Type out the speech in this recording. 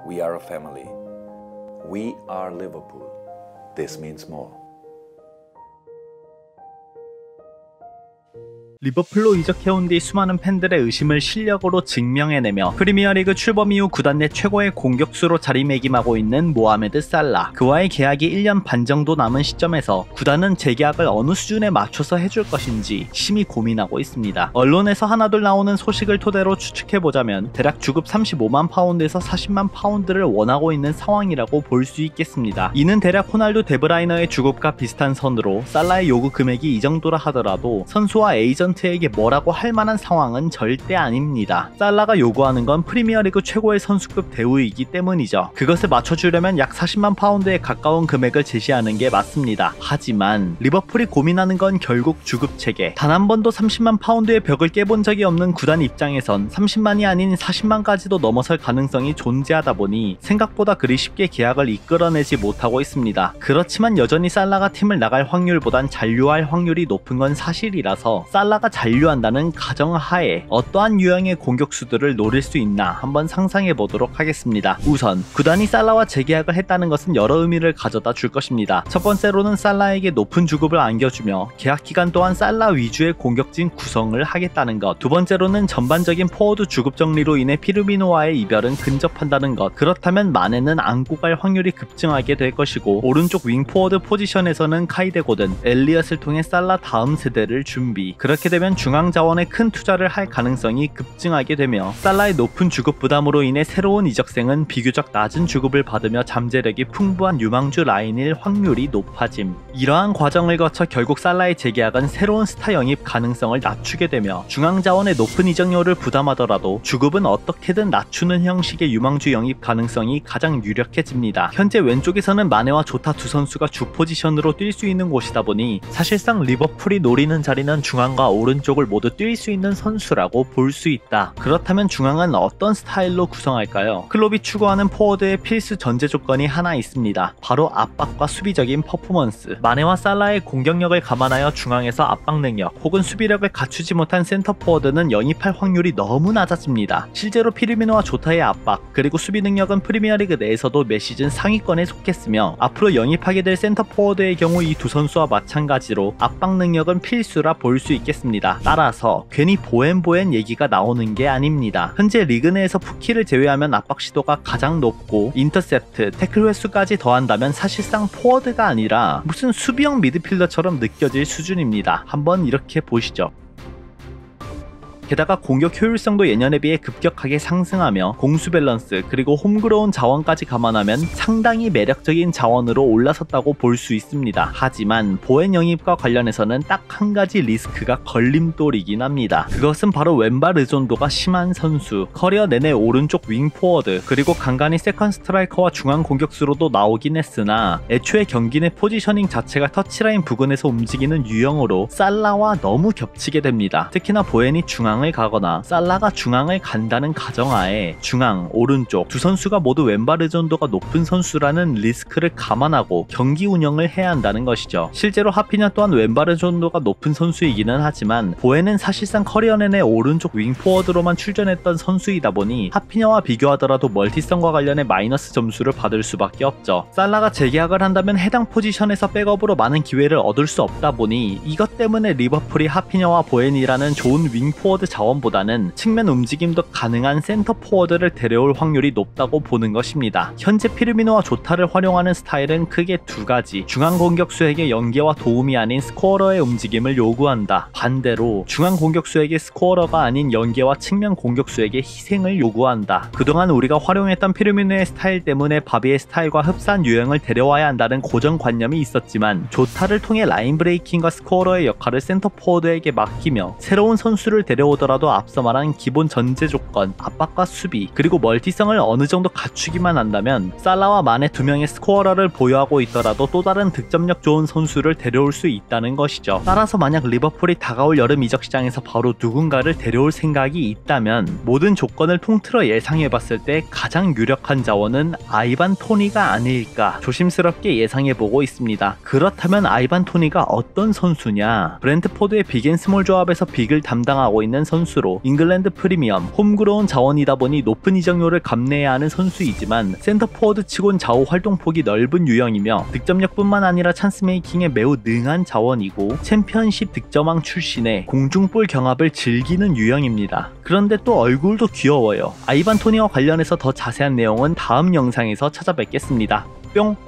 We are a family. We are Liverpool. This means more. 리버풀로 이적해온 뒤 수많은 팬들의 의심을 실력으로 증명해내며 프리미어리그 출범 이후 구단 내 최고의 공격수로 자리매김하고 있는 모하메드 살라. 그와의 계약이 1년 반 정도 남은 시점에서 구단은 재계약을 어느 수준에 맞춰서 해줄 것인지 심히 고민하고 있습니다. 언론에서 하나둘 나오는 소식을 토대로 추측해보자면 대략 주급 35만 파운드에서 40만 파운드를 원하고 있는 상황이라고 볼 수 있겠습니다. 이는 대략 호날두 데브라이너의 주급과 비슷한 선으로 살라의 요구 금액이 이 정도라 하더라도 선수와 에이전트에게 뭐라고 할 만한 상황은 절대 아닙니다. 살라가 요구하는 건 프리미어리그 최고의 선수급 대우이기 때문이죠. 그것을 맞춰주려면 약 40만 파운드에 가까운 금액을 제시하는 게 맞습니다. 하지만 리버풀이 고민하는 건 결국 주급 체계. 단 한 번도 30만 파운드의 벽을 깨본 적이 없는 구단 입장에선 30만이 아닌 40만까지도 넘어설 가능성이 존재하다 보니 생각보다 그리 쉽게 계약을 이끌어내지 못하고 있습니다. 그렇지만 여전히 살라가 팀을 나갈 확률보단 잔류할 확률이 높은 건 사실이라서 살라가 잔류한다는 가정하에 어떠한 유형의 공격수들을 노릴 수 있나 한번 상상해보도록 하겠습니다. 우선 구단이 살라와 재계약을 했다는 것은 여러 의미를 가져다 줄 것입니다. 첫 번째로는 살라에게 높은 주급을 안겨주며 계약 기간 동안 살라 위주의 공격진 구성을 하겠다는 것. 두 번째로는 전반적인 포워드 주급 정리로 인해 피르미노와의 이별은 근접한다는 것. 그렇다면 마네는 안고 갈 확률이 급증하게 될 것이고 오른쪽 윙 포워드 포지션에서는 카이데 고든, 엘리엇을 통해 살라 다음 세대를 준비. 그렇게 되면 중앙 자원에 큰 투자를 할 가능성이 급증하게 되며 살라의 높은 주급 부담으로 인해 새로운 이적생은 비교적 낮은 주급을 받으며 잠재력이 풍부한 유망주 라인일 확률이 높아짐. 이러한 과정을 거쳐 결국 살라의 재계약은 새로운 스타 영입 가능성을 낮추게 되며 중앙 자원의 높은 이적료를 부담하더라도 주급은 어떻게든 낮추는 형식의 유망주 영입 가능성이 가장 유력해집니다. 현재 왼쪽에서는 마네와 조타 두 선수가 주 포지션으로 뛸 수 있는 곳이다 보니 사실상 리버풀이 노리는 자리는 중앙과 오른쪽을 모두 뛸 수 있는 선수라고 볼 수 있다. 그렇다면 중앙은 어떤 스타일로 구성할까요? 클롭이 추구하는 포워드의 필수 전제 조건이 하나 있습니다. 바로 압박과 수비적인 퍼포먼스. 마네와 살라의 공격력을 감안하여 중앙에서 압박 능력 혹은 수비력을 갖추지 못한 센터 포워드는 영입할 확률이 너무 낮아집니다. 실제로 피르미노와 조타의 압박 그리고 수비 능력은 프리미어리그 내에서도 매 시즌 상위권에 속했으며 앞으로 영입하게 될 센터 포워드의 경우 이 두 선수와 마찬가지로 압박 능력은 필수라 볼 수 있겠습니다. 따라서 괜히 보앤 얘기가 나오는 게 아닙니다. 현재 리그 내에서 푸키를 제외하면 압박 시도가 가장 높고 인터셉트, 태클 횟수까지 더한다면 사실상 포워드가 아니라 무슨 수비형 미드필더처럼 느껴질 수준입니다. 한번 이렇게 보시죠. 게다가 공격 효율성도 예년에 비해 급격하게 상승하며 공수 밸런스 그리고 홈그로운 자원까지 감안하면 상당히 매력적인 자원으로 올라섰다고 볼 수 있습니다. 하지만 보앤 영입과 관련해서는 딱 한 가지 리스크가 걸림돌이긴 합니다. 그것은 바로 왼발 의존도가 심한 선수, 커리어 내내 오른쪽 윙 포워드 그리고 간간히 세컨 스트라이커와 중앙 공격수로도 나오긴 했으나 애초에 경기 내 포지셔닝 자체가 터치라인 부근에서 움직이는 유형으로 살라와 너무 겹치게 됩니다. 특히나 보앤이 중앙을 가거나 살라가 중앙을 간다는 가정하에 중앙, 오른쪽 두 선수가 모두 왼발 의존도가 높은 선수라는 리스크를 감안하고 경기 운영을 해야 한다는 것이죠. 실제로 하피냐 또한 왼발 의존도가 높은 선수이기는 하지만 보앤은 사실상 커리어 내내 오른쪽 윙 포워드로만 출전했던 선수이다 보니 하피냐와 비교하더라도 멀티성과 관련해 마이너스 점수를 받을 수밖에 없죠. 살라가 재계약을 한다면 해당 포지션에서 백업으로 많은 기회를 얻을 수 없다 보니 이것 때문에 리버풀이 하피냐와 보앤이라는 좋은 윙 포워드 자원보다는 측면 움직임도 가능한 센터 포워드를 데려올 확률이 높다고 보는 것입니다. 현재 피르미노와 조타를 활용하는 스타일은 크게 두 가지. 중앙 공격수에게 연계와 도움이 아닌 스코어러의 움직임을 요구한다. 반대로 중앙 공격수에게 스코어러가 아닌 연계와 측면 공격수에게 희생을 요구한다. 그동안 우리가 활용했던 피르미노의 스타일 때문에 바비의 스타일과 흡사한 유형을 데려와야 한다는 고정관념이 있었지만 조타를 통해 라인 브레이킹과 스코어러의 역할을 센터 포워드에게 맡기며 새로운 선수를 데려오더라도 앞서 말한 기본 전제 조건, 압박과 수비, 그리고 멀티성을 어느 정도 갖추기만 한다면 살라와 마네 두 명의 스코어러를 보유하고 있더라도 또 다른 득점력 좋은 선수를 데려올 수 있다는 것이죠. 따라서 만약 리버풀이 다가올 여름 이적 시장에서 바로 누군가를 데려올 생각이 있다면 모든 조건을 통틀어 예상해봤을 때 가장 유력한 자원은 아이반 토니가 아닐까 조심스럽게 예상해보고 있습니다. 그렇다면 아이반 토니가 어떤 선수냐? 브렌트포드의 빅앤스몰 조합에서 빅을 담당하고 있는 선수로 잉글랜드 프리미엄, 홈그로운 자원이다 보니 높은 이적료를 감내해야 하는 선수이지만 센터포워드 치곤 좌우 활동폭이 넓은 유형이며 득점력뿐만 아니라 찬스메이킹에 매우 능한 자원이고 챔피언십 득점왕 출신의 공중볼 경합을 즐기는 유형입니다. 그런데 또 얼굴도 귀여워요. 아이반 토니와 관련해서 더 자세한 내용은 다음 영상에서 찾아뵙겠습니다. 뿅!